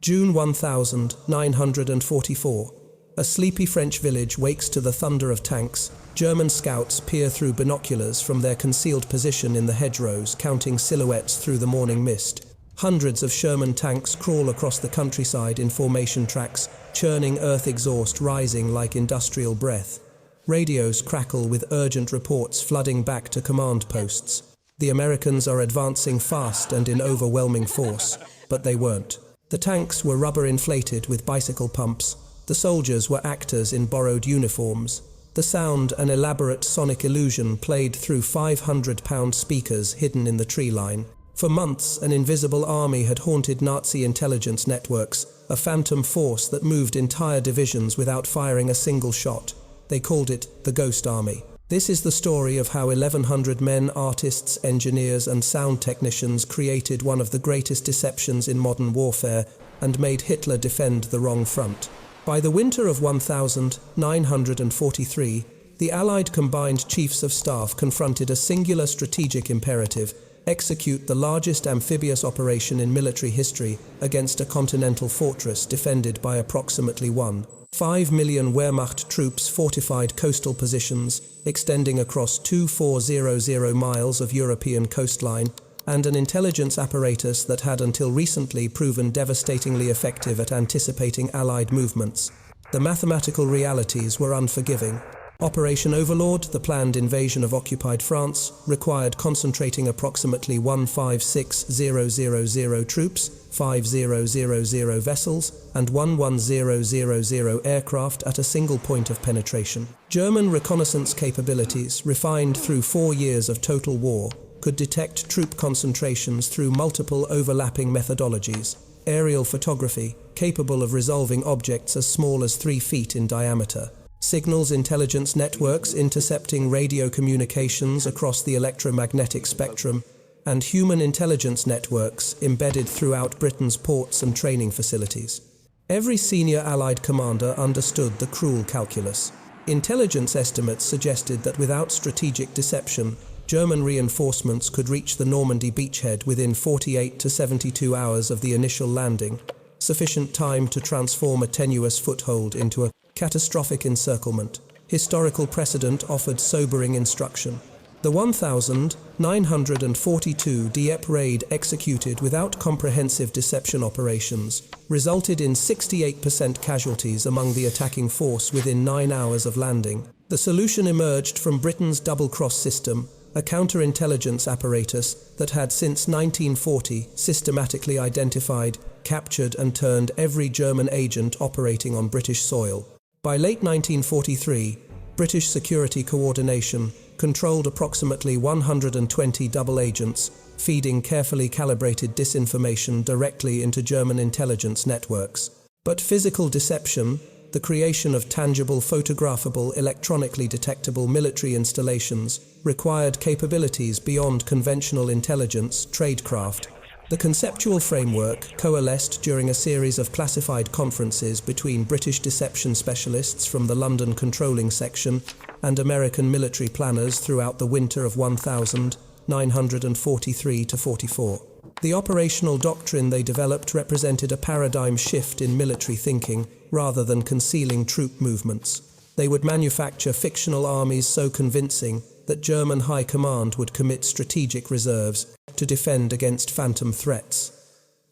June 1944. A sleepy French village wakes to the thunder of tanks. German scouts peer through binoculars from their concealed position in the hedgerows, counting silhouettes through the morning mist. Hundreds of Sherman tanks crawl across the countryside in formation tracks, churning earth exhaust rising like industrial breath. Radios crackle with urgent reports flooding back to command posts. The Americans are advancing fast and in overwhelming force, but they weren't. The tanks were rubber inflated with bicycle pumps. The soldiers were actors in borrowed uniforms. The sound, an elaborate sonic illusion, played through 500-pound speakers hidden in the tree line. For months, an invisible army had haunted Nazi intelligence networks, a phantom force that moved entire divisions without firing a single shot. They called it the Ghost Army. This is the story of how 1,100 men, artists, engineers, and sound technicians created one of the greatest deceptions in modern warfare and made Hitler defend the wrong front. By the winter of 1943, the Allied Combined Chiefs of Staff confronted a singular strategic imperative: execute the largest amphibious operation in military history against a continental fortress defended by approximately 1.5 million Wehrmacht troops, fortified coastal positions extending across 2,400 miles of European coastline, and an intelligence apparatus that had until recently proven devastatingly effective at anticipating Allied movements. The mathematical realities were unforgiving. Operation Overlord, the planned invasion of occupied France, required concentrating approximately 156,000 troops, 5,000 vessels, and 11,000 aircraft at a single point of penetration. German reconnaissance capabilities, refined through 4 years of total war, could detect troop concentrations through multiple overlapping methodologies. Aerial photography, capable of resolving objects as small as 3 feet in diameter. Signals intelligence networks intercepting radio communications across the electromagnetic spectrum, and human intelligence networks embedded throughout Britain's ports and training facilities. Every senior Allied commander understood the cruel calculus. Intelligence estimates suggested that without strategic deception, German reinforcements could reach the Normandy beachhead within 48 to 72 hours of the initial landing, sufficient time to transform a tenuous foothold into a catastrophic encirclement. Historical precedent offered sobering instruction. The 1,942 Dieppe raid, executed without comprehensive deception operations, resulted in 68% casualties among the attacking force within 9 hours of landing. The solution emerged from Britain's double-cross system, a counterintelligence apparatus that had since 1940 systematically identified, captured and turned every German agent operating on British soil. By late 1943, British security coordination controlled approximately 120 double agents, feeding carefully calibrated disinformation directly into German intelligence networks. But physical deception, the creation of tangible, photographable, electronically detectable military installations, required capabilities beyond conventional intelligence, tradecraft. The conceptual framework coalesced during a series of classified conferences between British deception specialists from the London Controlling Section and American military planners throughout the winter of 1943–44. The operational doctrine they developed represented a paradigm shift in military thinking, rather than concealing troop movements. They would manufacture fictional armies so convincing that German high command would commit strategic reserves to defend against phantom threats.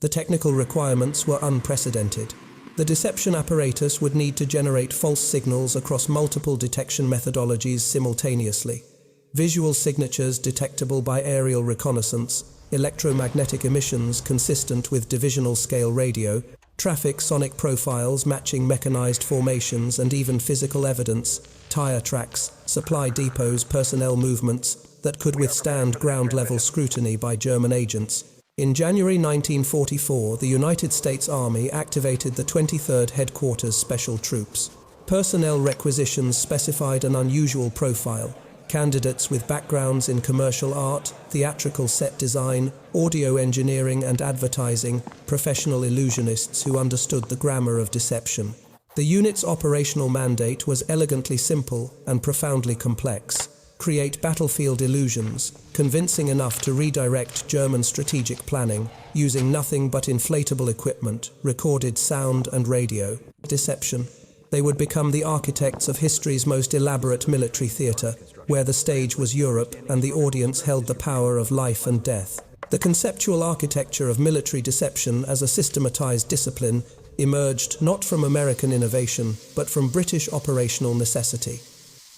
The technical requirements were unprecedented. The deception apparatus would need to generate false signals across multiple detection methodologies simultaneously. Visual signatures detectable by aerial reconnaissance, electromagnetic emissions consistent with divisional scale radio, traffic sonic profiles matching mechanized formations, and even physical evidence, tire tracks, supply depots, personnel movements that could withstand ground-level scrutiny by German agents. In January 1944, the United States Army activated the 23rd Headquarters Special Troops. Personnel requisitions specified an unusual profile: candidates with backgrounds in commercial art, theatrical set design, audio engineering and advertising, professional illusionists who understood the grammar of deception. The unit's operational mandate was elegantly simple and profoundly complex: create battlefield illusions, convincing enough to redirect German strategic planning, using nothing but inflatable equipment, recorded sound and radio. Deception. They would become the architects of history's most elaborate military theatre, where the stage was Europe and the audience held the power of life and death. The conceptual architecture of military deception as a systematized discipline emerged not from American innovation, but from British operational necessity.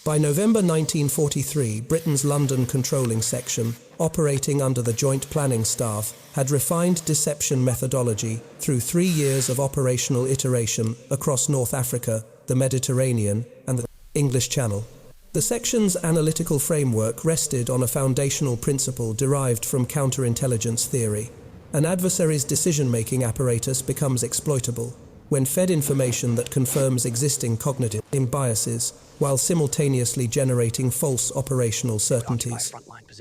By November 1943, Britain's London Controlling Section, operating under the Joint Planning Staff, had refined deception methodology through 3 years of operational iteration across North Africa, the Mediterranean, and the English Channel. The section's analytical framework rested on a foundational principle derived from counterintelligence theory. An adversary's decision-making apparatus becomes exploitable when fed information that confirms existing cognitive biases, while simultaneously generating false operational certainties.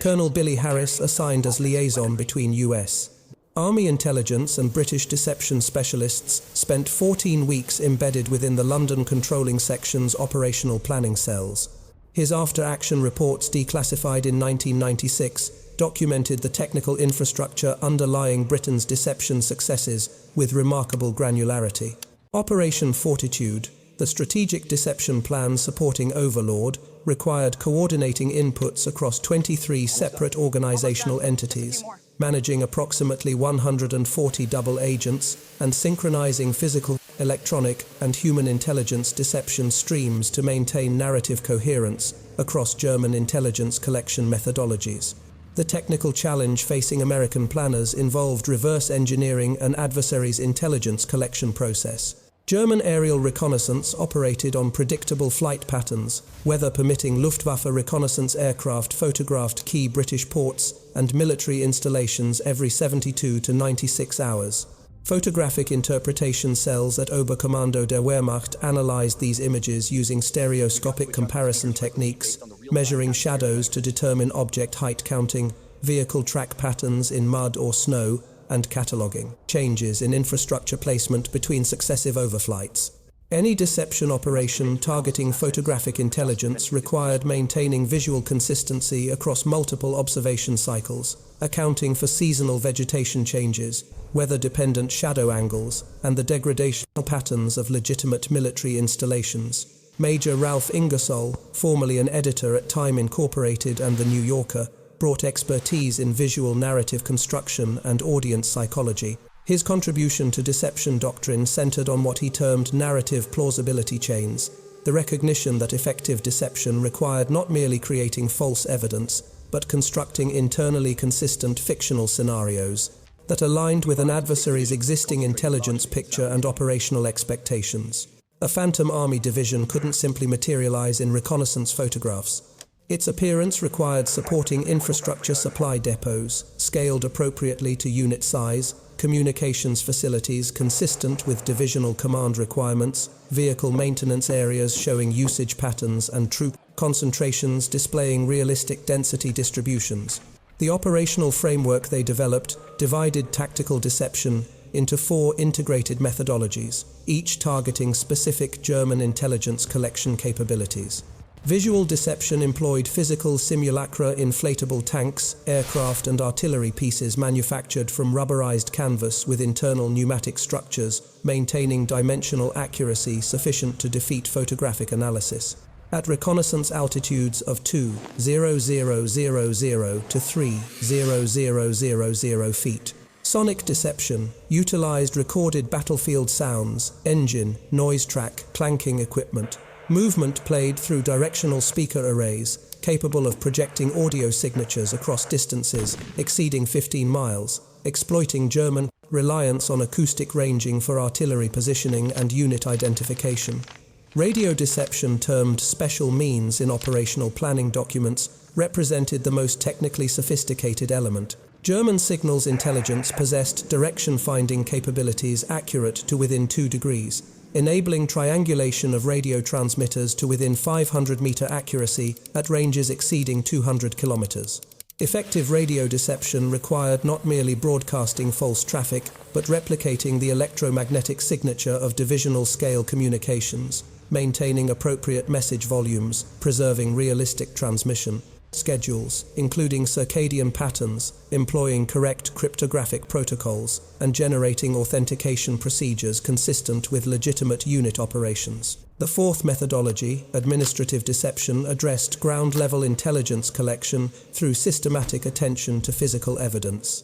Colonel Billy Harris assigned as liaison between U.S. Army intelligence and British deception specialists spent 14 weeks embedded within the London Controlling Section's operational planning cells. His after-action reports, declassified in 1996, documented the technical infrastructure underlying Britain's deception successes with remarkable granularity. Operation Fortitude, the strategic deception plan supporting Overlord, required coordinating inputs across 23 separate organizational entities, managing approximately 140 double agents, and synchronizing physical, electronic, and human intelligence deception streams to maintain narrative coherence across German intelligence collection methodologies. The technical challenge facing American planners involved reverse engineering an adversary's intelligence collection process. German aerial reconnaissance operated on predictable flight patterns, weather permitting. Luftwaffe reconnaissance aircraft photographed key British ports and military installations every 72 to 96 hours. Photographic interpretation cells at Oberkommando der Wehrmacht analyzed these images using stereoscopic comparison techniques, measuring shadows to determine object height, counting vehicle track patterns in mud or snow, and cataloging changes in infrastructure placement between successive overflights. Any deception operation targeting photographic intelligence required maintaining visual consistency across multiple observation cycles, accounting for seasonal vegetation changes, weather-dependent shadow angles, and the degradational patterns of legitimate military installations. Major Ralph Ingersoll, formerly an editor at Time Incorporated and The New Yorker, brought expertise in visual narrative construction and audience psychology. His contribution to deception doctrine centered on what he termed narrative plausibility chains, the recognition that effective deception required not merely creating false evidence, but constructing internally consistent fictional scenarios that aligned with an adversary's existing intelligence picture and operational expectations. A Phantom Army division couldn't simply materialize in reconnaissance photographs. Its appearance required supporting infrastructure supply depots, scaled appropriately to unit size, communications facilities consistent with divisional command requirements, vehicle maintenance areas showing usage patterns, and troop concentrations displaying realistic density distributions. The operational framework they developed divided tactical deception into 4 integrated methodologies, each targeting specific German intelligence collection capabilities. Visual deception employed physical simulacra, inflatable tanks, aircraft and artillery pieces manufactured from rubberized canvas with internal pneumatic structures, maintaining dimensional accuracy sufficient to defeat photographic analysis. At reconnaissance altitudes of 2,000 to 3,000 feet. Sonic deception utilized recorded battlefield sounds, engine, noise track, clanking equipment. Movement played through directional speaker arrays, capable of projecting audio signatures across distances exceeding 15 miles, exploiting German reliance on acoustic ranging for artillery positioning and unit identification. Radio deception, termed special means in operational planning documents, represented the most technically sophisticated element. German signals intelligence possessed direction-finding capabilities accurate to within 2 degrees, enabling triangulation of radio transmitters to within 500-meter accuracy at ranges exceeding 200 kilometers. Effective radio deception required not merely broadcasting false traffic, but replicating the electromagnetic signature of divisional-scale communications, maintaining appropriate message volumes, preserving realistic transmission, schedules, including circadian patterns, employing correct cryptographic protocols, and generating authentication procedures consistent with legitimate unit operations. The fourth methodology, administrative deception, addressed ground-level intelligence collection through systematic attention to physical evidence.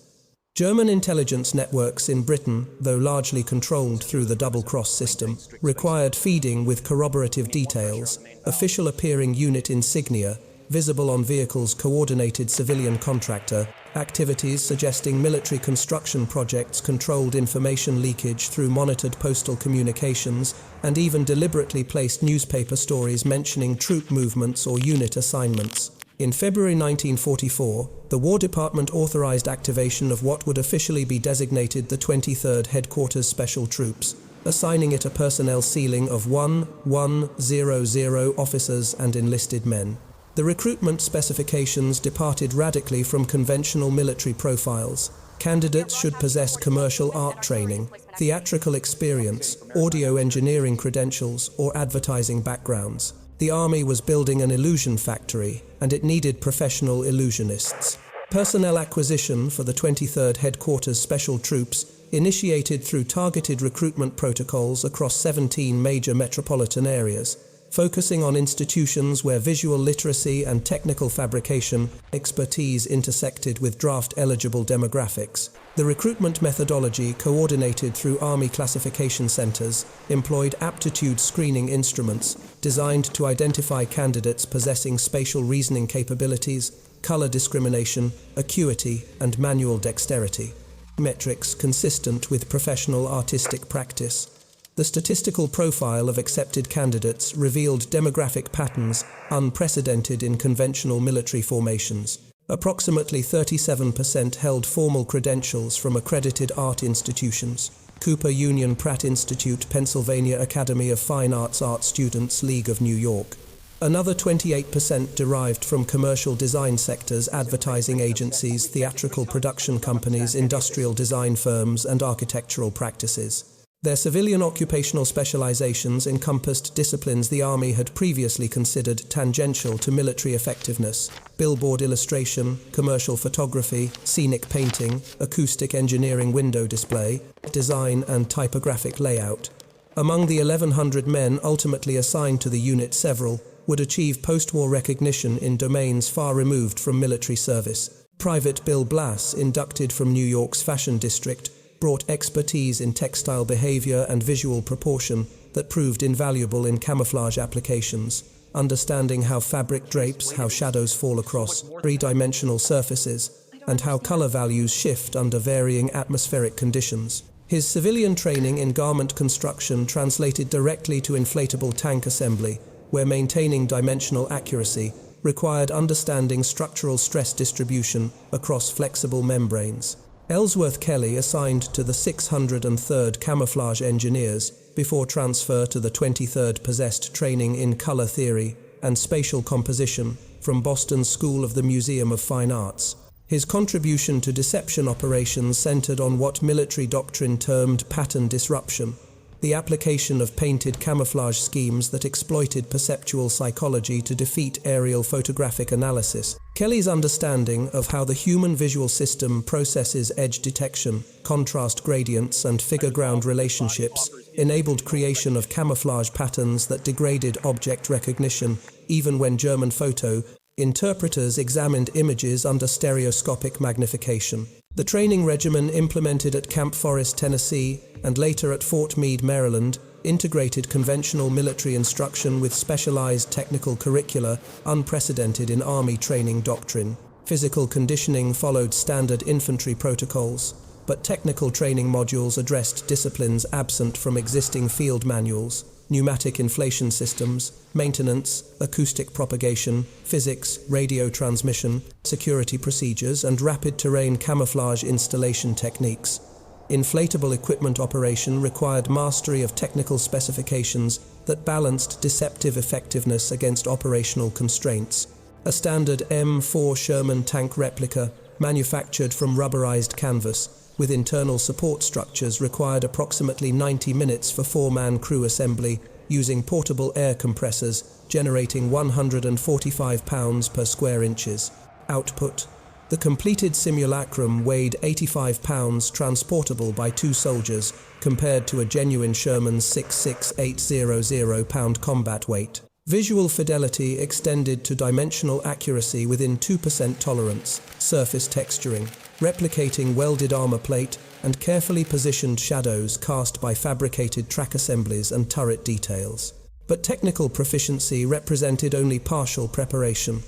German intelligence networks in Britain, though largely controlled through the double-cross system, required feeding with corroborative details, official appearing unit insignia, visible on vehicles, coordinated civilian contractor, activities suggesting military construction projects, controlled information leakage through monitored postal communications, and even deliberately placed newspaper stories mentioning troop movements or unit assignments. In February 1944, the War Department authorized activation of what would officially be designated the 23rd Headquarters Special Troops, assigning it a personnel ceiling of 1,100 officers and enlisted men. The recruitment specifications departed radically from conventional military profiles. Candidates should possess commercial art training, theatrical experience, audio engineering credentials, or advertising backgrounds. The Army was building an illusion factory, and it needed professional illusionists. Personnel acquisition for the 23rd Headquarters Special Troops, initiated through targeted recruitment protocols across 17 major metropolitan areas, focusing on institutions where visual literacy and technical fabrication expertise intersected with draft-eligible demographics. The recruitment methodology, coordinated through Army classification centers, employed aptitude screening instruments designed to identify candidates possessing spatial reasoning capabilities, color discrimination, acuity, and manual dexterity. Metrics consistent with professional artistic practice. The statistical profile of accepted candidates revealed demographic patterns unprecedented in conventional military formations. Approximately 37% held formal credentials from accredited art institutions. Cooper Union Pratt Institute, Pennsylvania Academy of Fine Arts, Art Students League of New York. Another 28% derived from commercial design sectors, advertising agencies, theatrical production companies, industrial design firms, and architectural practices. Their civilian occupational specializations encompassed disciplines the Army had previously considered tangential to military effectiveness: billboard illustration, commercial photography, scenic painting, acoustic engineering, window display, design and typographic layout. Among the 1,100 men ultimately assigned to the unit, several would achieve post-war recognition in domains far removed from military service. Private Bill Blass, inducted from New York's Fashion District, brought expertise in textile behavior and visual proportion that proved invaluable in camouflage applications, understanding how fabric drapes, how shadows fall across three-dimensional surfaces, and how color values shift under varying atmospheric conditions. His civilian training in garment construction translated directly to inflatable tank assembly, where maintaining dimensional accuracy required understanding structural stress distribution across flexible membranes. Ellsworth Kelly, assigned to the 603rd Camouflage Engineers before transfer to the 23rd, possessed training in color theory and spatial composition from Boston's School of the Museum of Fine Arts. His contribution to deception operations centered on what military doctrine termed pattern disruption, the application of painted camouflage schemes that exploited perceptual psychology to defeat aerial photographic analysis. Kelly's understanding of how the human visual system processes edge detection, contrast gradients, and figure-ground relationships enabled creation of camouflage patterns that degraded object recognition, even when German photo interpreters examined images under stereoscopic magnification. The training regimen implemented at Camp Forest, Tennessee, and later at Fort Meade, Maryland, integrated conventional military instruction with specialized technical curricula unprecedented in Army training doctrine. Physical conditioning followed standard infantry protocols, but technical training modules addressed disciplines absent from existing field manuals: pneumatic inflation systems, maintenance, acoustic propagation, physics, radio transmission, security procedures, and rapid terrain camouflage installation techniques. Inflatable equipment operation required mastery of technical specifications that balanced deceptive effectiveness against operational constraints. A standard M4 Sherman tank replica, manufactured from rubberized canvas, with internal support structures, required approximately 90 minutes for four-man crew assembly using portable air compressors, generating 145 pounds per square inches. Output: the completed simulacrum weighed 85 pounds, transportable by 2 soldiers, compared to a genuine Sherman's 66800-pound combat weight. Visual fidelity extended to dimensional accuracy within 2% tolerance, surface texturing, replicating welded armor plate, and carefully positioned shadows cast by fabricated track assemblies and turret details. But technical proficiency represented only partial preparation.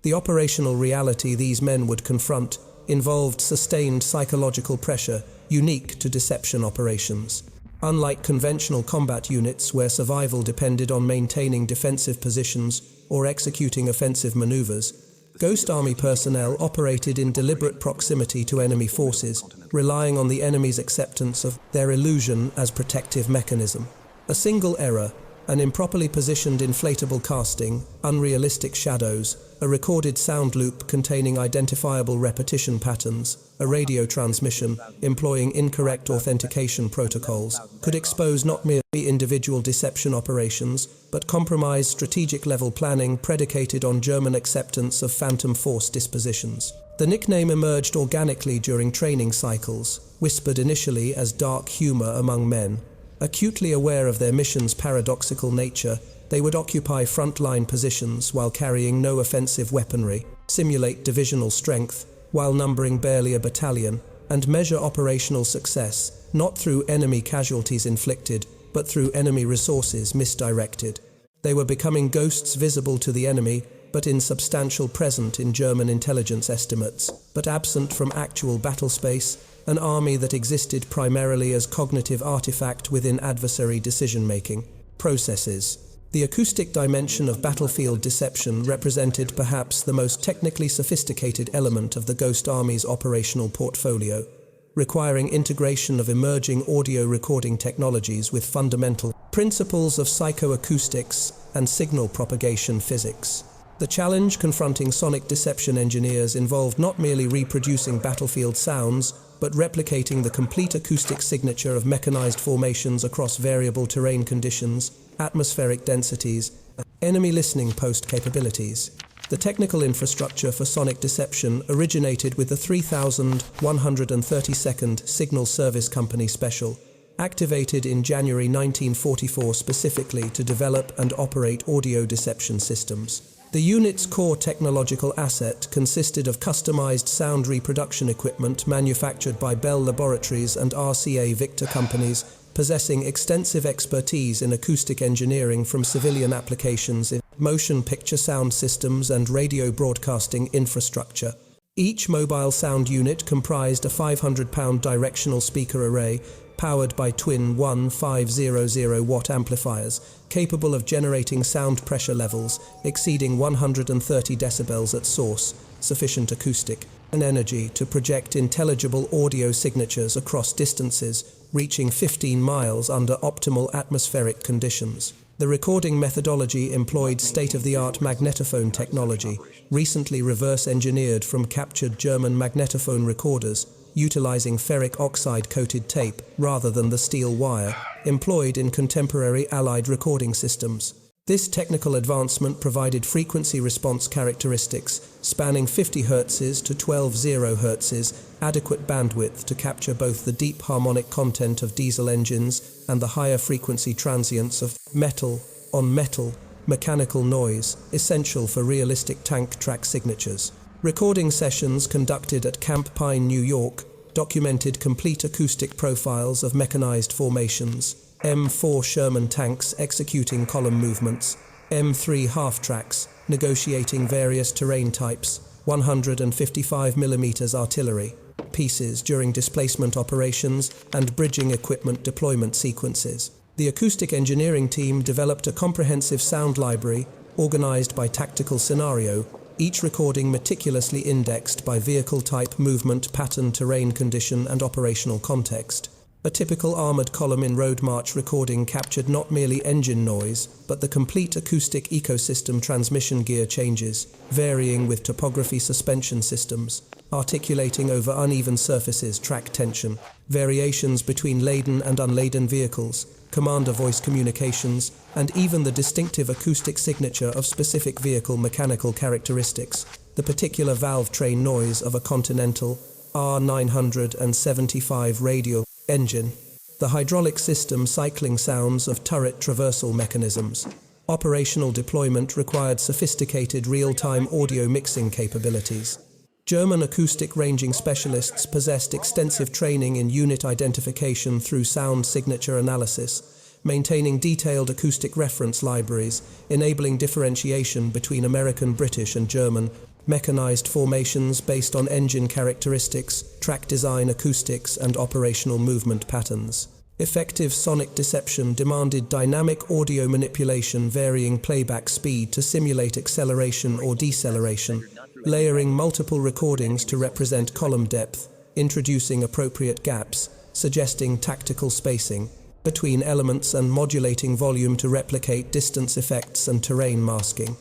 The operational reality these men would confront involved sustained psychological pressure unique to deception operations. Unlike conventional combat units where survival depended on maintaining defensive positions or executing offensive maneuvers, Ghost Army personnel operated in deliberate proximity to enemy forces, relying on the enemy's acceptance of their illusion as protective mechanism. A single error, an improperly positioned inflatable casting, unrealistic shadows, a recorded sound loop containing identifiable repetition patterns, a radio transmission employing incorrect authentication protocols, could expose not merely individual deception operations, but compromise strategic-level planning predicated on German acceptance of phantom force dispositions. The nickname emerged organically during training cycles, whispered initially as dark humor among men. Acutely aware of their mission's paradoxical nature, they would occupy front-line positions while carrying no offensive weaponry, simulate divisional strength while numbering barely a battalion, and measure operational success not through enemy casualties inflicted, but through enemy resources misdirected. They were becoming ghosts visible to the enemy, but insubstantial present in German intelligence estimates, but absent from actual battle space, an army that existed primarily as cognitive artifact within adversary decision-making processes. The acoustic dimension of battlefield deception represented perhaps the most technically sophisticated element of the Ghost Army's operational portfolio, requiring integration of emerging audio recording technologies with fundamental principles of psychoacoustics and signal propagation physics. The challenge confronting sonic deception engineers involved not merely reproducing battlefield sounds, but replicating the complete acoustic signature of mechanized formations across variable terrain conditions, atmospheric densities, and enemy listening post capabilities. The technical infrastructure for sonic deception originated with the 3132nd Signal Service Company Special, activated in January 1944 specifically to develop and operate audio deception systems. The unit's core technological asset consisted of customized sound reproduction equipment manufactured by Bell Laboratories and RCA Victor companies, possessing extensive expertise in acoustic engineering from civilian applications in motion picture sound systems and radio broadcasting infrastructure. Each mobile sound unit comprised a 500-pound directional speaker array powered by twin 1500-watt amplifiers, capable of generating sound pressure levels exceeding 130 decibels at source, sufficient acoustic and energy to project intelligible audio signatures across distances reaching 15 miles under optimal atmospheric conditions. The recording methodology employed state-of-the-art magnetophone technology, recently reverse-engineered from captured German magnetophone recorders, utilizing ferric oxide-coated tape rather than the steel wire, employed in contemporary Allied recording systems. This technical advancement provided frequency response characteristics spanning 50 Hz to 12 Hz, adequate bandwidth to capture both the deep harmonic content of diesel engines and the higher frequency transients of metal-on-metal mechanical noise, essential for realistic tank track signatures. Recording sessions conducted at Camp Pine, New York, documented complete acoustic profiles of mechanized formations, M4 Sherman tanks executing column movements, M3 half-tracks negotiating various terrain types, 155mm artillery pieces during displacement operations, and bridging equipment deployment sequences. The acoustic engineering team developed a comprehensive sound library organized by tactical scenario, each recording meticulously indexed by vehicle type, movement, pattern, terrain condition, and operational context. A typical armored column in road march recording captured not merely engine noise, but the complete acoustic ecosystem transmission gear changes, varying with topography suspension systems, articulating over uneven surfaces track tension, variations between laden and unladen vehicles, commander voice communications, and even the distinctive acoustic signature of specific vehicle mechanical characteristics, the particular valve train noise of a Continental R975 radial engine, the hydraulic system cycling sounds of turret traversal mechanisms. Operational deployment required sophisticated real-time audio mixing capabilities. German acoustic ranging specialists possessed extensive training in unit identification through sound signature analysis, maintaining detailed acoustic reference libraries, enabling differentiation between American, British, and German mechanized formations based on engine characteristics, track design acoustics, and operational movement patterns. Effective sonic deception demanded dynamic audio manipulation varying playback speed to simulate acceleration or deceleration, layering multiple recordings to represent column depth, introducing appropriate gaps, suggesting tactical spacing between elements and modulating volume to replicate distance effects and terrain masking.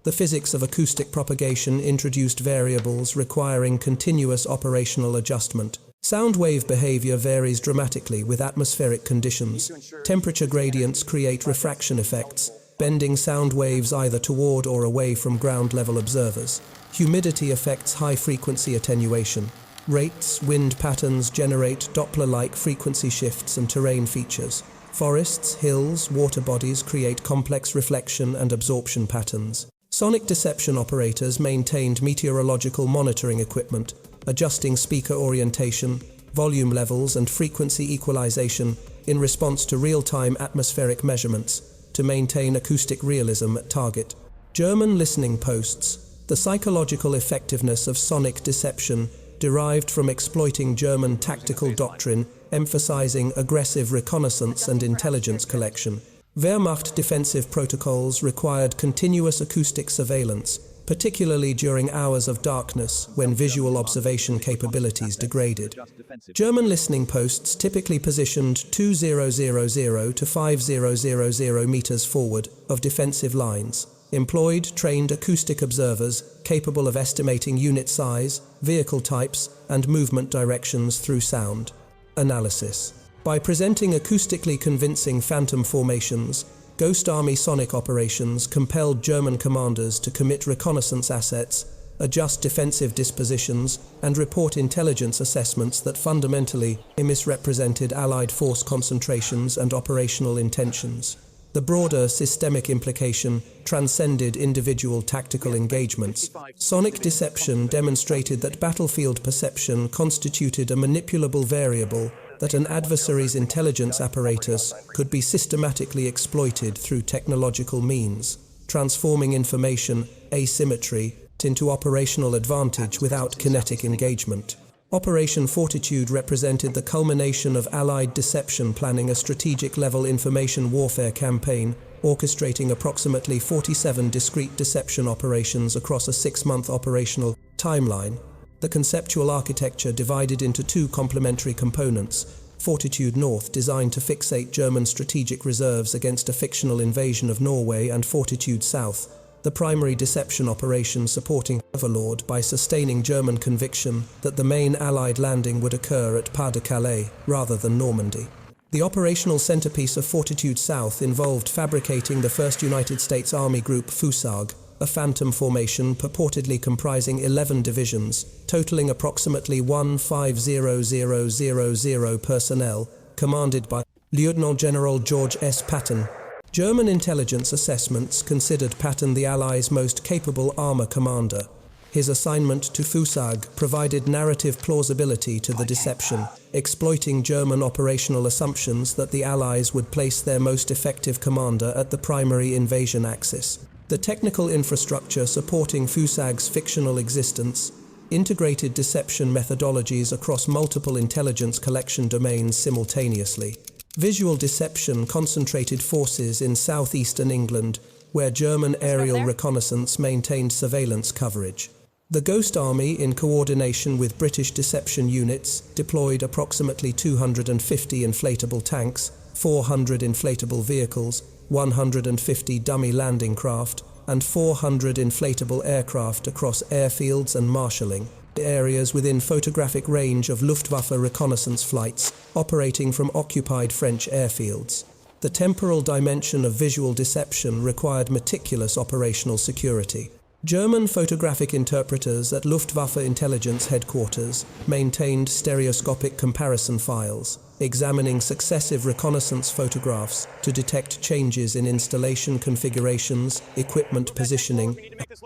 The physics of acoustic propagation introduced variables requiring continuous operational adjustment. Sound wave behavior varies dramatically with atmospheric conditions. Temperature gradients create refraction effects, bending sound waves either toward or away from ground-level observers. Humidity affects high-frequency attenuation. Rates, wind patterns generate Doppler-like frequency shifts and terrain features. Forests, hills, water bodies create complex reflection and absorption patterns. Sonic deception operators maintained meteorological monitoring equipment, adjusting speaker orientation, volume levels, and frequency equalization in response to real-time atmospheric measurements to maintain acoustic realism at target. German listening posts. The psychological effectiveness of sonic deception derived from exploiting German tactical doctrine, emphasizing aggressive reconnaissance and intelligence collection. Wehrmacht defensive protocols required continuous acoustic surveillance, particularly during hours of darkness when visual observation capabilities degraded. German listening posts typically positioned 2000 to 5000 meters forward of defensive lines, employed trained acoustic observers capable of estimating unit size, vehicle types, and movement directions through sound analysis. By presenting acoustically convincing phantom formations, Ghost Army sonic operations compelled German commanders to commit reconnaissance assets, adjust defensive dispositions, and report intelligence assessments that fundamentally misrepresented Allied force concentrations and operational intentions. The broader systemic implication transcended individual tactical engagements. Sonic deception demonstrated that battlefield perception constituted a manipulable variable that an adversary's intelligence apparatus could be systematically exploited through technological means, transforming information asymmetry into operational advantage without kinetic engagement. Operation Fortitude represented the culmination of Allied deception planning a strategic-level information warfare campaign, orchestrating approximately 47 discrete deception operations across a 6-month operational timeline. The conceptual architecture divided into two complementary components: Fortitude North, designed to fixate German strategic reserves against a fictional invasion of Norway, and Fortitude South, the primary deception operation supporting Overlord by sustaining German conviction that the main Allied landing would occur at Pas de Calais rather than Normandy. The operational centerpiece of Fortitude South involved fabricating the 1st United States Army Group Fusag, a phantom formation purportedly comprising 11 divisions, totaling approximately 150,000 personnel, commanded by Lieutenant General George S. Patton. German intelligence assessments considered Patton the Allies' most capable armor commander. His assignment to Fusag provided narrative plausibility to the deception, exploiting German operational assumptions that the Allies would place their most effective commander at the primary invasion axis. The technical infrastructure supporting Fusag's fictional existence integrated deception methodologies across multiple intelligence collection domains simultaneously. Visual deception concentrated forces in southeastern England, where German aerial reconnaissance maintained surveillance coverage. The Ghost Army, in coordination with British deception units, deployed approximately 250 inflatable tanks, 400 inflatable vehicles, 150 dummy landing craft, and 400 inflatable aircraft across airfields and marshalling areas within photographic range of Luftwaffe reconnaissance flights operating from occupied French airfields. The temporal dimension of visual deception required meticulous operational security. German photographic interpreters at Luftwaffe intelligence headquarters maintained stereoscopic comparison files, examining successive reconnaissance photographs to detect changes in installation configurations, equipment positioning,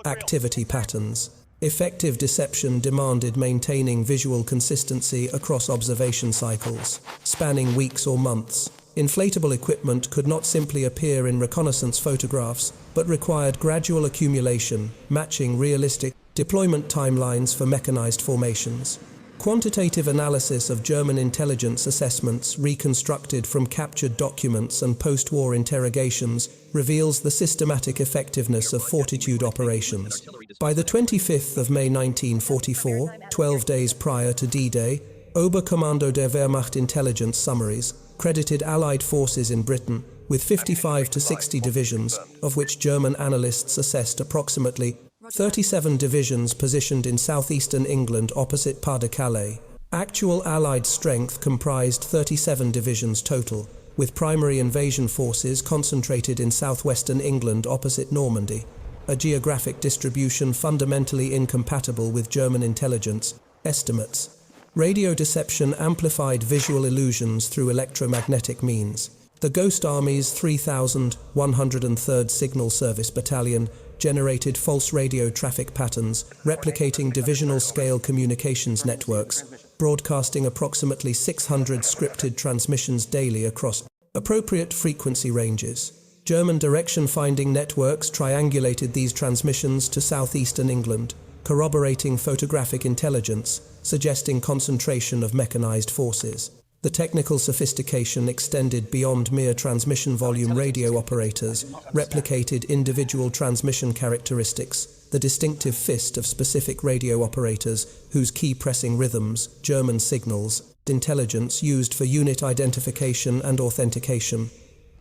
activity patterns. Effective deception demanded maintaining visual consistency across observation cycles, spanning weeks or months. Inflatable equipment could not simply appear in reconnaissance photographs, but required gradual accumulation, matching realistic deployment timelines for mechanized formations. Quantitative analysis of German intelligence assessments reconstructed from captured documents and post-war interrogations reveals the systematic effectiveness of fortitude operations. By the 25th of May 1944, 12 days prior to D-Day, Oberkommando der Wehrmacht intelligence summaries credited Allied forces in Britain with 55 to 60 divisions, of which German analysts assessed approximately 37 divisions positioned in southeastern England opposite Pas-de-Calais. Actual Allied strength comprised 37 divisions total, with primary invasion forces concentrated in southwestern England opposite Normandy, a geographic distribution fundamentally incompatible with German intelligence estimates. Radio deception amplified visual illusions through electromagnetic means. The Ghost Army's 3,103rd Signal Service Battalion generated false radio traffic patterns, replicating divisional-scale communications networks, broadcasting approximately 600 scripted transmissions daily across appropriate frequency ranges. German direction-finding networks triangulated these transmissions to southeastern England, corroborating photographic intelligence, suggesting concentration of mechanized forces. The technical sophistication extended beyond mere transmission volume. Radio operators replicated individual transmission characteristics, the distinctive fist of specific radio operators whose key pressing rhythms, German signals, intelligence used for unit identification and authentication.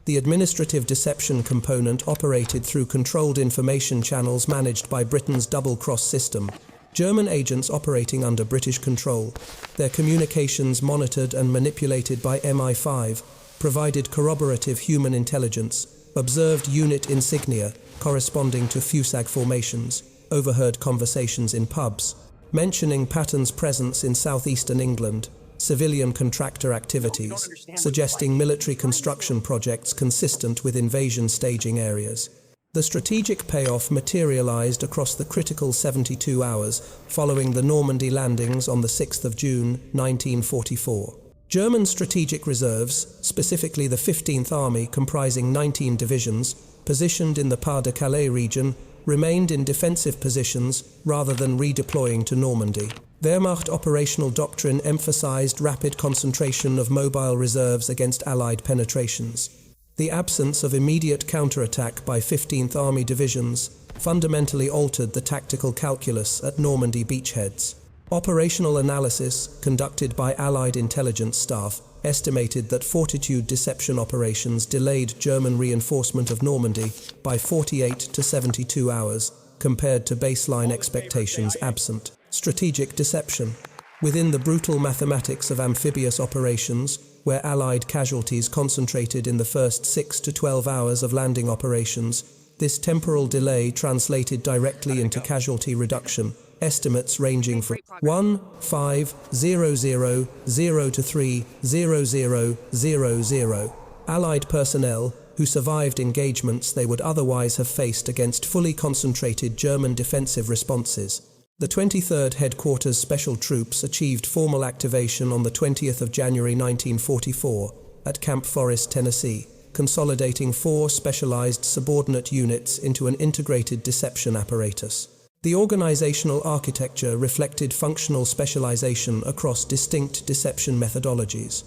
The administrative deception component operated through controlled information channels managed by Britain's double-cross system. German agents operating under British control, their communications monitored and manipulated by MI5, provided corroborative human intelligence, observed unit insignia corresponding to FUSAG formations, overheard conversations in pubs, mentioning Patton's presence in southeastern England, civilian contractor activities, suggesting military construction projects consistent with invasion staging areas. The strategic payoff materialized across the critical 72 hours following the Normandy landings on the 6th of June 1944. German strategic reserves, specifically the 15th Army comprising 19 divisions, positioned in the Pas-de-Calais region, remained in defensive positions rather than redeploying to Normandy. Wehrmacht operational doctrine emphasized rapid concentration of mobile reserves against Allied penetrations. The absence of immediate counterattack by 15th Army divisions fundamentally altered the tactical calculus at Normandy beachheads. Operational analysis, conducted by Allied intelligence staff, estimated that fortitude deception operations delayed German reinforcement of Normandy by 48 to 72 hours, compared to baseline expectations absent. Strategic deception. Within the brutal mathematics of amphibious operations, where Allied casualties concentrated in the first 6 to 12 hours of landing operations, this temporal delay translated directly into casualty reduction, estimates ranging from 1,500 to 3,000. Allied personnel, who survived engagements they would otherwise have faced against fully concentrated German defensive responses. The 23rd Headquarters Special Troops achieved formal activation on the 20th of January 1944 at Camp Forest, Tennessee, consolidating 4 specialized subordinate units into an integrated deception apparatus. The organizational architecture reflected functional specialization across distinct deception methodologies.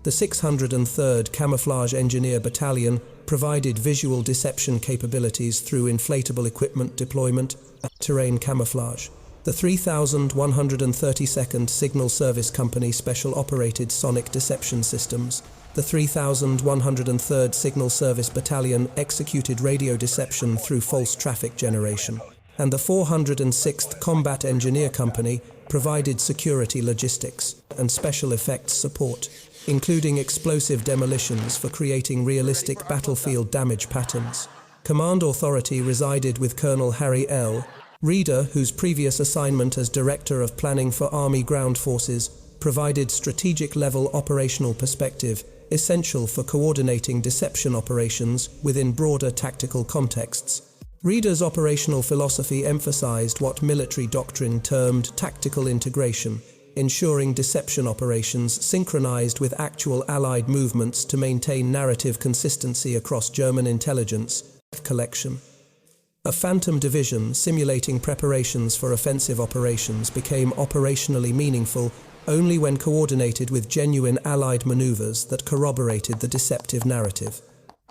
The 603rd Camouflage Engineer Battalion provided visual deception capabilities through inflatable equipment deployment, terrain camouflage. The 3132nd Signal Service Company Special Operated Sonic Deception Systems, the 3103rd Signal Service Battalion executed radio deception through false traffic generation, and the 406th Combat Engineer Company provided security logistics and special effects support, including explosive demolitions for creating realistic battlefield damage patterns. Command authority resided with Colonel Harry L. Reeder, whose previous assignment as Director of Planning for Army Ground Forces provided strategic-level operational perspective essential for coordinating deception operations within broader tactical contexts. Reeder's operational philosophy emphasized what military doctrine termed tactical integration, ensuring deception operations synchronized with actual Allied movements to maintain narrative consistency across German intelligence collection. A phantom division simulating preparations for offensive operations became operationally meaningful only when coordinated with genuine Allied maneuvers that corroborated the deceptive narrative.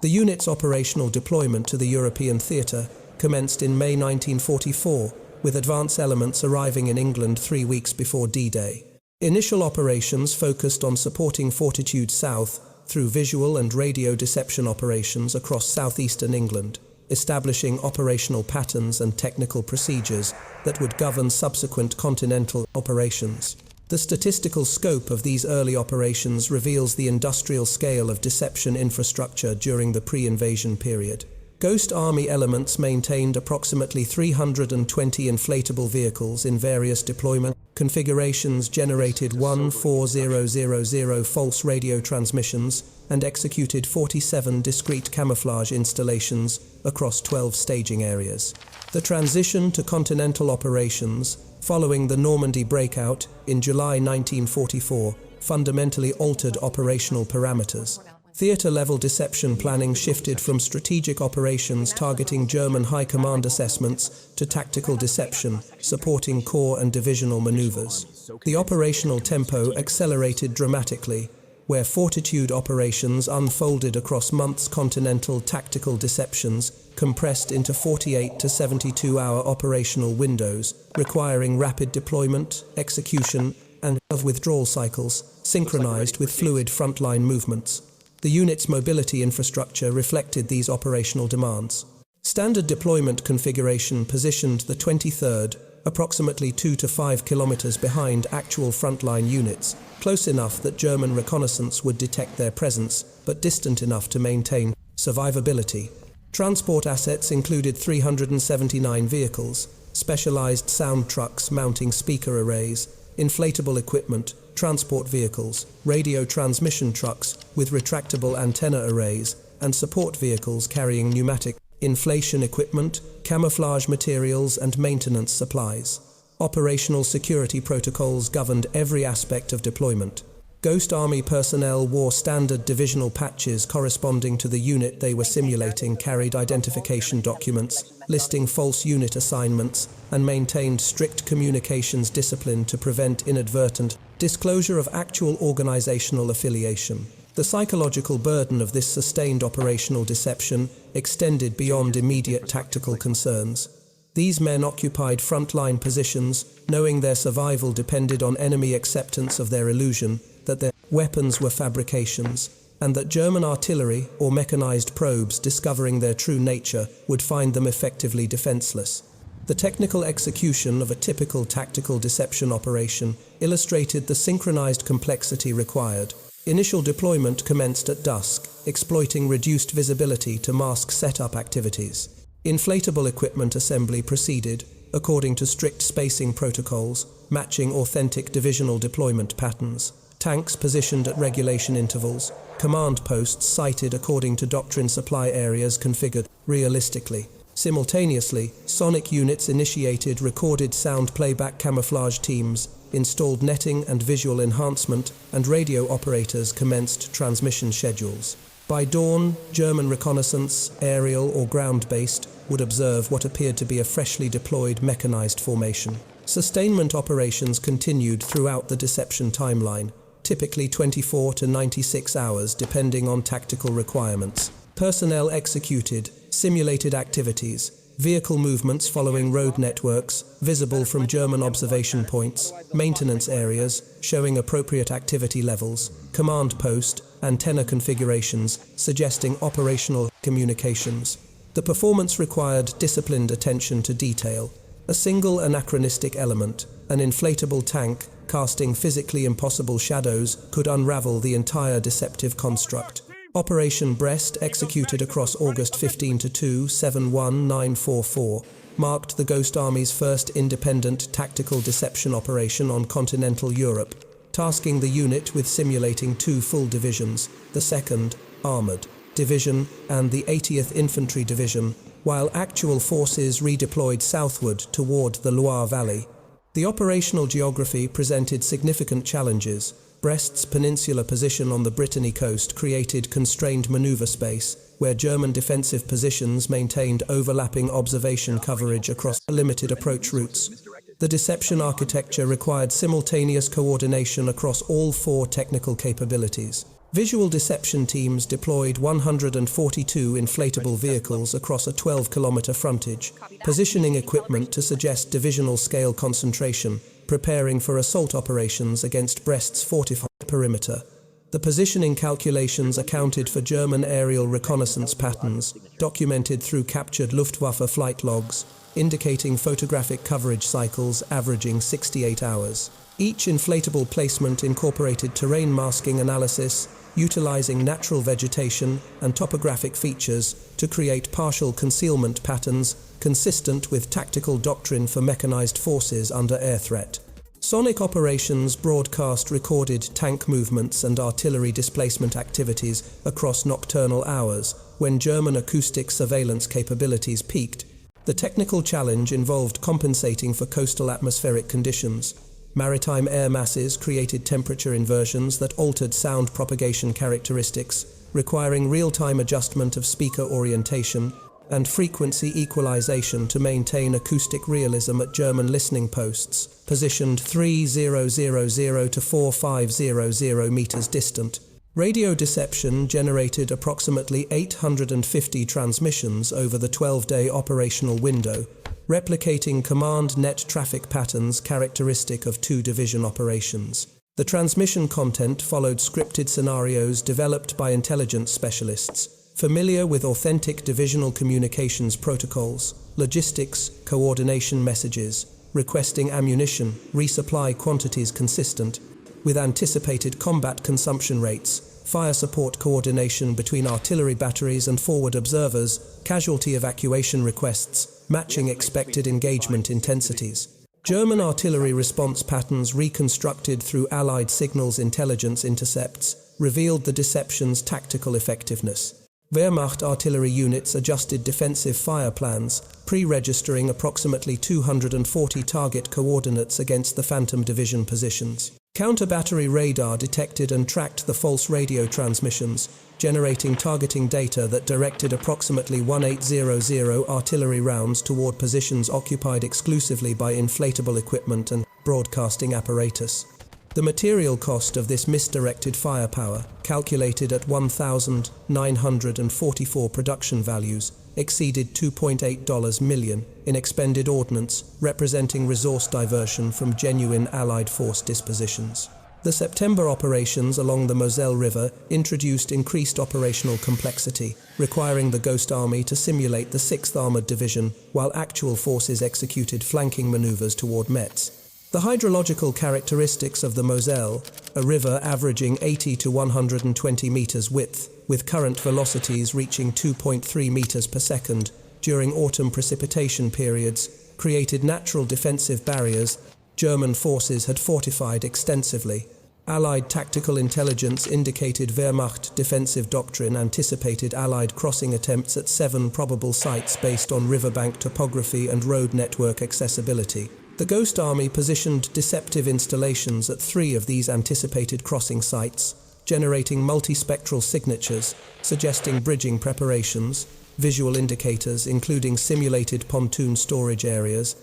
The unit's operational deployment to the European theatre commenced in May 1944, with advance elements arriving in England 3 weeks before D-Day. Initial operations focused on supporting Fortitude South through visual and radio deception operations across southeastern England, establishing operational patterns and technical procedures that would govern subsequent continental operations. The statistical scope of these early operations reveals the industrial scale of deception infrastructure during the pre-invasion period. Ghost Army elements maintained approximately 320 inflatable vehicles in various deployment configurations, generated 14000 false radio transmissions, and executed 47 discrete camouflage installations across 12 staging areas. The transition to continental operations following the Normandy breakout in July 1944 fundamentally altered operational parameters. Theatre-level deception planning shifted from strategic operations targeting German high command assessments to tactical deception, supporting corps and divisional maneuvers. The operational tempo accelerated dramatically, where Fortitude operations unfolded across months. Continental tactical deceptions compressed into 48 to 72-hour operational windows, requiring rapid deployment, execution, and of withdrawal cycles, synchronized with fluid frontline movements. The unit's mobility infrastructure reflected these operational demands. Standard deployment configuration positioned the 23rd approximately 2 to 5 kilometers behind actual frontline units, close enough that German reconnaissance would detect their presence, but distant enough to maintain survivability. Transport assets included 379 vehicles, specialized sound trucks mounting speaker arrays, inflatable equipment, transport vehicles, radio transmission trucks with retractable antenna arrays, and support vehicles carrying pneumatic inflation equipment, camouflage materials, and maintenance supplies. Operational security protocols governed every aspect of deployment. Ghost Army personnel wore standard divisional patches corresponding to the unit they were simulating, carried identification documents, listing false unit assignments, and maintained strict communications discipline to prevent inadvertent disclosure of actual organizational affiliation. The psychological burden of this sustained operational deception extended beyond immediate tactical concerns. These men occupied frontline positions, knowing their survival depended on enemy acceptance of their illusion, that their weapons were fabrications, and that German artillery or mechanized probes discovering their true nature would find them effectively defenseless. The technical execution of a typical tactical deception operation illustrated the synchronized complexity required. Initial deployment commenced at dusk, exploiting reduced visibility to mask setup activities. Inflatable equipment assembly proceeded, according to strict spacing protocols, matching authentic divisional deployment patterns. Tanks positioned at regulation intervals, command posts sited according to doctrine, supply areas configured realistically. Simultaneously, sonic units initiated recorded sound playback, camouflage teams installed netting and visual enhancement, and radio operators commenced transmission schedules. By dawn, German reconnaissance, aerial or ground-based, would observe what appeared to be a freshly deployed mechanized formation. Sustainment operations continued throughout the deception timeline, typically 24 to 96 hours depending on tactical requirements. Personnel executed simulated activities, vehicle movements following road networks, visible from German observation points, maintenance areas, showing appropriate activity levels, command post, antenna configurations, suggesting operational communications. The performance required disciplined attention to detail. A single anachronistic element, an inflatable tank, casting physically impossible shadows, could unravel the entire deceptive construct. Operation Brest, executed across August 15-2, 71944, marked the Ghost Army's first independent tactical deception operation on continental Europe, tasking the unit with simulating two full divisions, the 2nd, Armored Division, and the 80th Infantry Division, while actual forces redeployed southward toward the Loire Valley. The operational geography presented significant challenges. Brest's peninsular position on the Brittany coast created constrained maneuver space, where German defensive positions maintained overlapping observation coverage across limited approach routes. The deception architecture required simultaneous coordination across all 4 technical capabilities. Visual deception teams deployed 142 inflatable vehicles across a 12-kilometer frontage, positioning equipment to suggest divisional scale concentration, preparing for assault operations against Brest's fortified perimeter. The positioning calculations accounted for German aerial reconnaissance patterns, documented through captured Luftwaffe flight logs, indicating photographic coverage cycles averaging 68 hours. Each inflatable placement incorporated terrain masking analysis, utilizing natural vegetation and topographic features to create partial concealment patterns consistent with tactical doctrine for mechanized forces under air threat. Sonic operations broadcast recorded tank movements and artillery displacement activities across nocturnal hours when German acoustic surveillance capabilities peaked. The technical challenge involved compensating for coastal atmospheric conditions. Maritime air masses created temperature inversions that altered sound propagation characteristics, requiring real-time adjustment of speaker orientation and frequency equalization to maintain acoustic realism at German listening posts, positioned 3000 to 4500 meters distant. Radio deception generated approximately 850 transmissions over the 12-day operational window, replicating command net traffic patterns characteristic of 2-division operations. The transmission content followed scripted scenarios developed by intelligence specialists, familiar with authentic divisional communications protocols, logistics, coordination messages, requesting ammunition, resupply quantities consistent with anticipated combat consumption rates, fire support coordination between artillery batteries and forward observers, casualty evacuation requests, matching expected engagement intensities. German artillery response patterns reconstructed through Allied signals intelligence intercepts revealed the deception's tactical effectiveness. Wehrmacht artillery units adjusted defensive fire plans, pre-registering approximately 240 target coordinates against the Phantom Division positions. Counter-battery radar detected and tracked the false radio transmissions, generating targeting data that directed approximately 1800 artillery rounds toward positions occupied exclusively by inflatable equipment and broadcasting apparatus. The material cost of this misdirected firepower, calculated at 1,944 production values, exceeded $2.8 million in expended ordnance, representing resource diversion from genuine Allied force dispositions. The September operations along the Moselle River introduced increased operational complexity, requiring the Ghost Army to simulate the 6th Armored Division, while actual forces executed flanking maneuvers toward Metz. The hydrological characteristics of the Moselle, a river averaging 80 to 120 meters width, with current velocities reaching 2.3 meters per second during autumn precipitation periods, created natural defensive barriers German forces had fortified extensively. Allied tactical intelligence indicated Wehrmacht defensive doctrine anticipated Allied crossing attempts at 7 probable sites based on riverbank topography and road network accessibility. The Ghost Army positioned deceptive installations at 3 of these anticipated crossing sites, generating multispectral signatures, suggesting bridging preparations, visual indicators including simulated pontoon storage areas,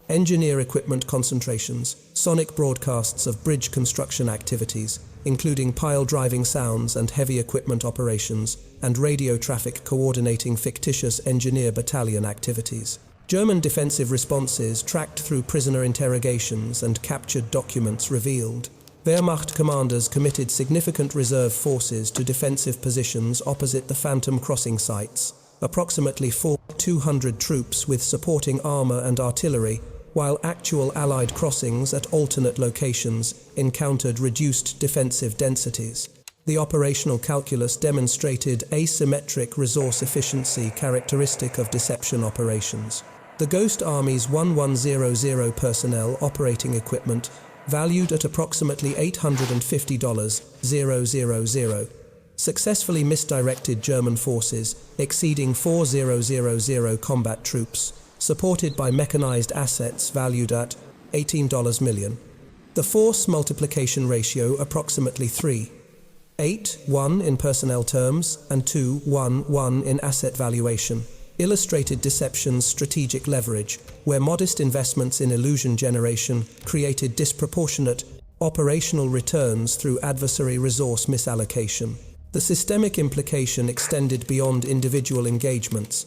engineer equipment concentrations, sonic broadcasts of bridge construction activities, including pile driving sounds and heavy equipment operations, and radio traffic coordinating fictitious engineer battalion activities. German defensive responses tracked through prisoner interrogations and captured documents revealed. Wehrmacht commanders committed significant reserve forces to defensive positions opposite the Phantom crossing sites. Approximately 200 troops with supporting armor and artillery, while actual Allied crossings at alternate locations encountered reduced defensive densities. The operational calculus demonstrated asymmetric resource efficiency characteristic of deception operations. The Ghost Army's 1100 personnel operating equipment, valued at approximately $850,000, successfully misdirected German forces exceeding 4,000 combat troops, supported by mechanized assets valued at $18 million. The force multiplication ratio approximately 3:1 in personnel terms and 2:1 in asset valuation, illustrated deception's strategic leverage, where modest investments in illusion generation created disproportionate operational returns through adversary resource misallocation. The systemic implication extended beyond individual engagements.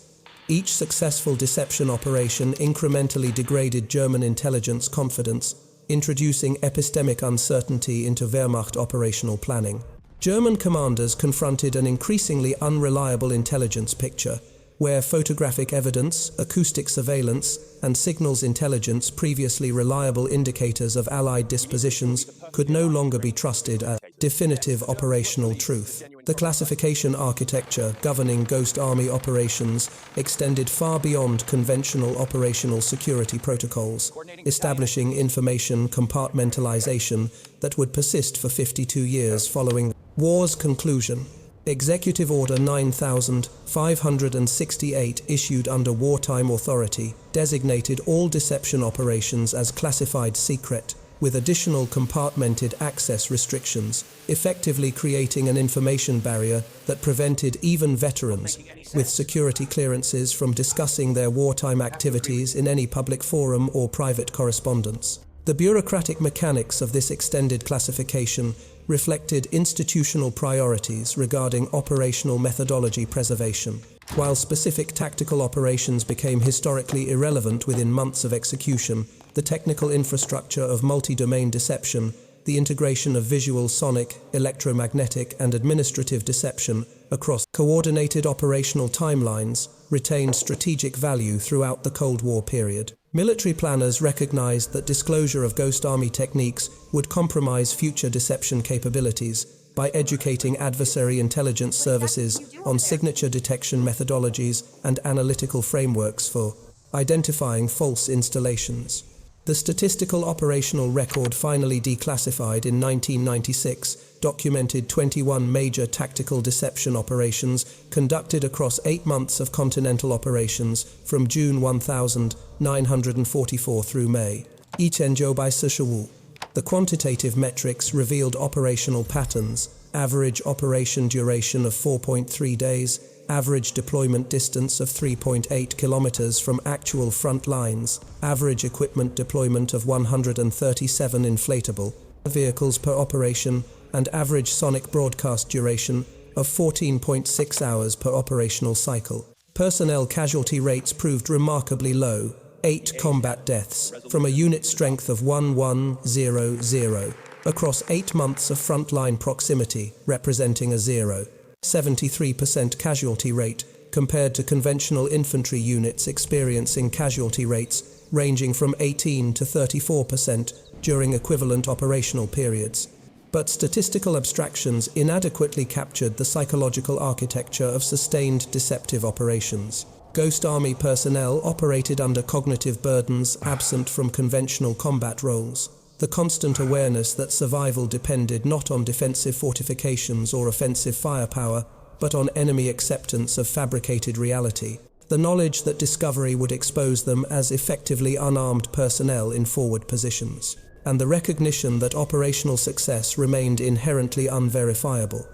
Each successful deception operation incrementally degraded German intelligence confidence, introducing epistemic uncertainty into Wehrmacht operational planning. German commanders confronted an increasingly unreliable intelligence picture, where photographic evidence, acoustic surveillance, and signals intelligence, previously reliable indicators of Allied dispositions, could no longer be trusted as definitive operational truth. The classification architecture governing Ghost Army operations extended far beyond conventional operational security protocols, establishing information compartmentalization that would persist for 52 years following the war's conclusion. Executive Order 9568, issued under wartime authority, designated all deception operations as classified secret, with additional compartmented access restrictions, effectively creating an information barrier that prevented even veterans with security clearances from discussing their wartime activities in any public forum or private correspondence. The bureaucratic mechanics of this extended classification reflected institutional priorities regarding operational methodology preservation. While specific tactical operations became historically irrelevant within months of execution, the technical infrastructure of multi-domain deception, the integration of visual, sonic, electromagnetic, and administrative deception across coordinated operational timelines, retained strategic value throughout the Cold War period. Military planners recognized that disclosure of Ghost Army techniques would compromise future deception capabilities by educating adversary intelligence services on signature detection methodologies and analytical frameworks for identifying false installations. The statistical operational record, finally declassified in 1996, documented 21 major tactical deception operations conducted across 8 months of continental operations from June 1944 through May. The quantitative metrics revealed operational patterns: average operation duration of 4.3 days, average deployment distance of 3.8 kilometers from actual front lines, average equipment deployment of 137 inflatable vehicles per operation, and average sonic broadcast duration of 14.6 hours per operational cycle. Personnel casualty rates proved remarkably low: 8 combat deaths from a unit strength of 1100 across 8 months of frontline proximity, representing a 0.73% casualty rate, compared to conventional infantry units experiencing casualty rates ranging from 18 to 34% during equivalent operational periods. But statistical abstractions inadequately captured the psychological architecture of sustained deceptive operations. Ghost Army personnel operated under cognitive burdens absent from conventional combat roles. The constant awareness that survival depended not on defensive fortifications or offensive firepower, but on enemy acceptance of fabricated reality. The knowledge that discovery would expose them as effectively unarmed personnel in forward positions. And the recognition that operational success remained inherently unverifiable.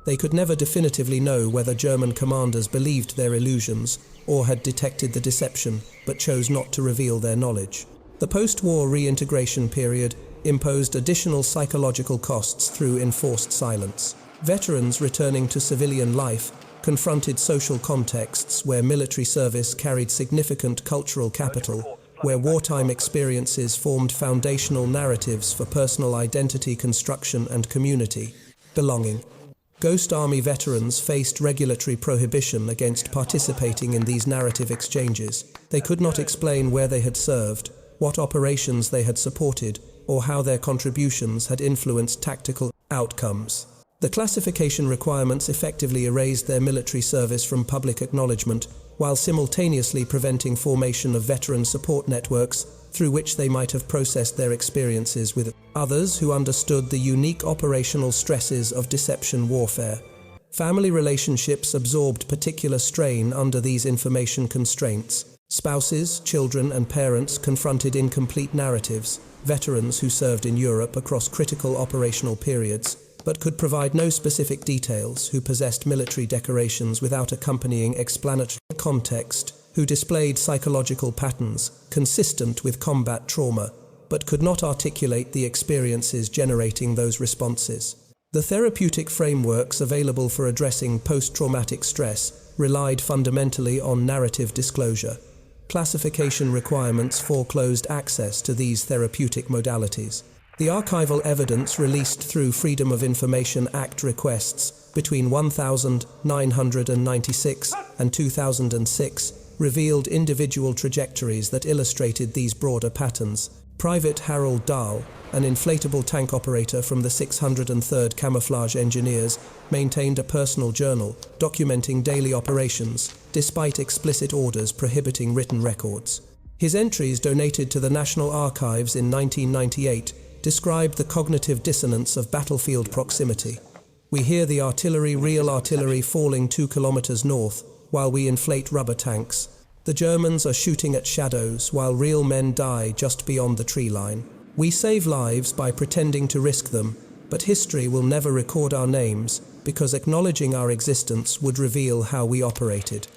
They could never definitively know whether German commanders believed their illusions or had detected the deception, but chose not to reveal their knowledge. The post-war reintegration period imposed additional psychological costs through enforced silence. Veterans returning to civilian life confronted social contexts where military service carried significant cultural capital, where wartime experiences formed foundational narratives for personal identity construction and community belonging. Ghost Army veterans faced regulatory prohibition against participating in these narrative exchanges. They could not explain where they had served, what operations they had supported, or how their contributions had influenced tactical outcomes. The classification requirements effectively erased their military service from public acknowledgement, while simultaneously preventing formation of veteran support networks through which they might have processed their experiences with others who understood the unique operational stresses of deception warfare. Family relationships absorbed particular strain under these information constraints. Spouses, children, and parents confronted incomplete narratives, veterans who served in Europe across critical operational periods, but could provide no specific details, who possessed military decorations without accompanying explanatory context, who displayed psychological patterns consistent with combat trauma, but could not articulate the experiences generating those responses. The therapeutic frameworks available for addressing post-traumatic stress relied fundamentally on narrative disclosure. Classification requirements foreclosed access to these therapeutic modalities. The archival evidence released through Freedom of Information Act requests between 1996 and 2006 revealed individual trajectories that illustrated these broader patterns. Private Harold Dahl, an inflatable tank operator from the 603rd Camouflage Engineers, maintained a personal journal documenting daily operations, despite explicit orders prohibiting written records. His entries, donated to the National Archives in 1998, described the cognitive dissonance of battlefield proximity. We hear the artillery, real artillery, falling 2 kilometers north, while we inflate rubber tanks. The Germans are shooting at shadows, while real men die just beyond the tree line. We save lives by pretending to risk them, but history will never record our names, because acknowledging our existence would reveal how we operated.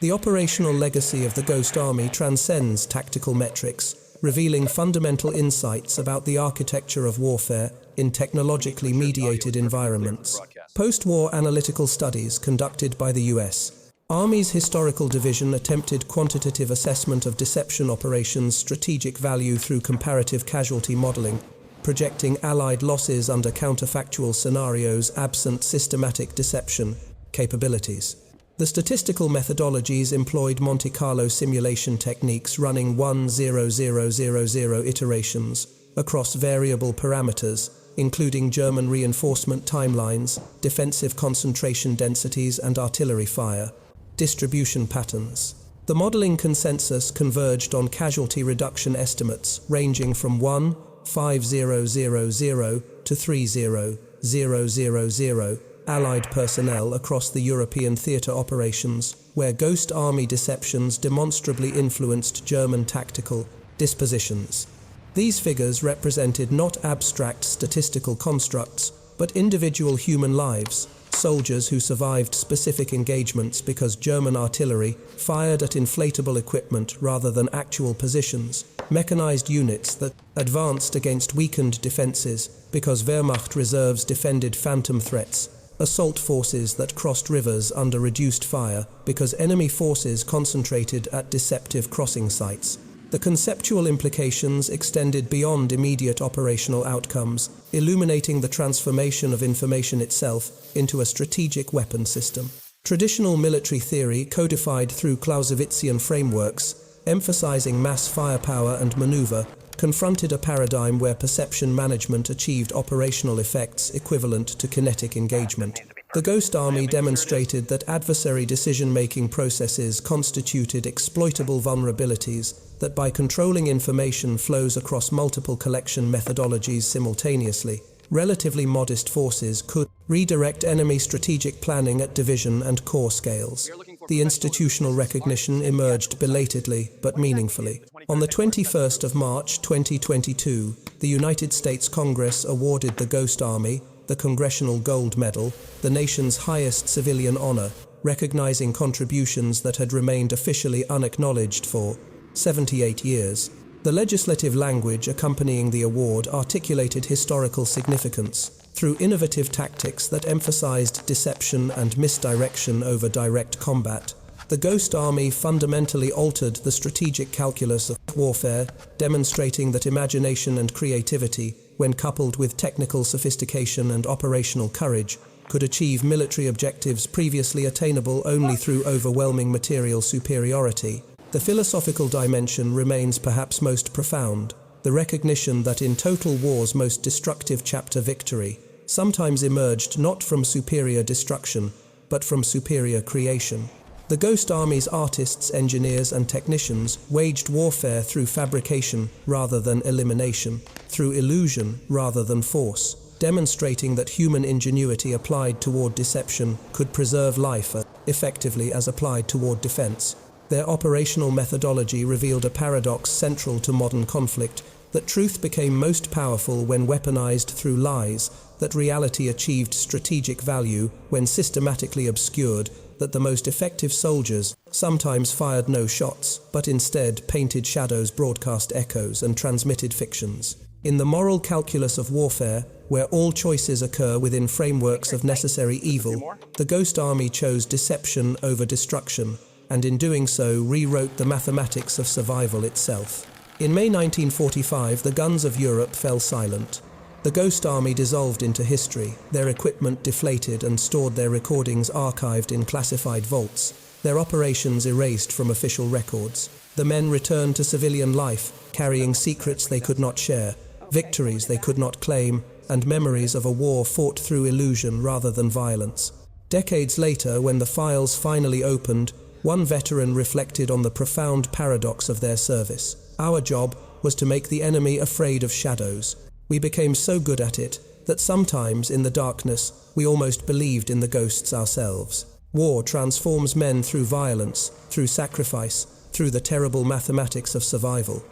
The operational legacy of the Ghost Army transcends tactical metrics, revealing fundamental insights about the architecture of warfare in technologically mediated environments. Post-war analytical studies conducted by the U.S. Army's Historical Division attempted quantitative assessment of deception operations' strategic value through comparative casualty modeling, projecting Allied losses under counterfactual scenarios absent systematic deception capabilities. The statistical methodologies employed Monte Carlo simulation techniques running 1,0,0,0,0 iterations across variable parameters, including German reinforcement timelines, defensive concentration densities, and artillery fire. Distribution patterns. The modeling consensus converged on casualty reduction estimates ranging from 1,5,0,0,0 to 3,0,0,0,0 Allied personnel across the European theatre operations, where Ghost Army deceptions demonstrably influenced German tactical dispositions. These figures represented not abstract statistical constructs, but individual human lives, soldiers who survived specific engagements because German artillery fired at inflatable equipment rather than actual positions, mechanized units that advanced against weakened defenses because Wehrmacht reserves defended phantom threats, assault forces that crossed rivers under reduced fire because enemy forces concentrated at deceptive crossing sites. The conceptual implications extended beyond immediate operational outcomes, illuminating the transformation of information itself into a strategic weapon system. Traditional military theory, codified through Clausewitzian frameworks, emphasizing mass firepower and maneuver, confronted a paradigm where perception management achieved operational effects equivalent to kinetic engagement. The Ghost Army demonstrated that adversary decision-making processes constituted exploitable vulnerabilities, that by controlling information flows across multiple collection methodologies simultaneously, relatively modest forces could redirect enemy strategic planning at division and corps scales. The institutional recognition emerged belatedly but meaningfully. On the 21st of March 2022, the United States Congress awarded the Ghost Army the Congressional Gold Medal, the nation's highest civilian honor, recognizing contributions that had remained officially unacknowledged for 78 years. The legislative language accompanying the award articulated historical significance through innovative tactics that emphasized deception and misdirection over direct combat. The Ghost Army fundamentally altered the strategic calculus of warfare, demonstrating that imagination and creativity, when coupled with technical sophistication and operational courage, could achieve military objectives previously attainable only through overwhelming material superiority. The philosophical dimension remains perhaps most profound, the recognition that in total war's most destructive chapter, victory sometimes emerged not from superior destruction, but from superior creation. The Ghost Army's artists, engineers, and technicians waged warfare through fabrication rather than elimination, through illusion rather than force, demonstrating that human ingenuity applied toward deception could preserve life as effectively as applied toward defense. Their operational methodology revealed a paradox central to modern conflict, that truth became most powerful when weaponized through lies, that reality achieved strategic value when systematically obscured, that the most effective soldiers sometimes fired no shots, but instead painted shadows, broadcast echoes, and transmitted fictions. In the moral calculus of warfare, where all choices occur within frameworks of necessary evil, the Ghost Army chose deception over destruction, and in doing so rewrote the mathematics of survival itself. In May 1945, the guns of Europe fell silent. The Ghost Army dissolved into history, their equipment deflated and stored, their recordings archived in classified vaults, their operations erased from official records. The men returned to civilian life, carrying secrets they could not share, victories they could not claim, and memories of a war fought through illusion rather than violence. Decades later, when the files finally opened, one veteran reflected on the profound paradox of their service. Our job was to make the enemy afraid of shadows. We became so good at it that sometimes in the darkness we almost believed in the ghosts ourselves. War transforms men through violence, through sacrifice, through the terrible mathematics of survival.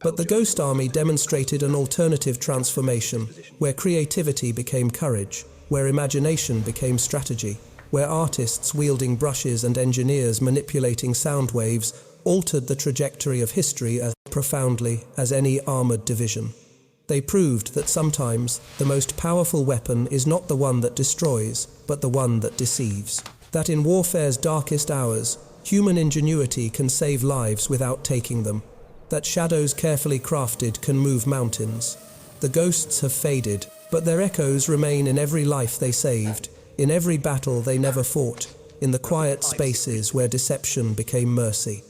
But the Ghost Army demonstrated an alternative transformation, where creativity became courage, where imagination became strategy, where artists wielding brushes and engineers manipulating sound waves altered the trajectory of history as profoundly as any armored division. They proved that sometimes the most powerful weapon is not the one that destroys, but the one that deceives. That in warfare's darkest hours, human ingenuity can save lives without taking them. That shadows carefully crafted can move mountains. The ghosts have faded, but their echoes remain in every life they saved, in every battle they never fought, in the quiet spaces where deception became mercy.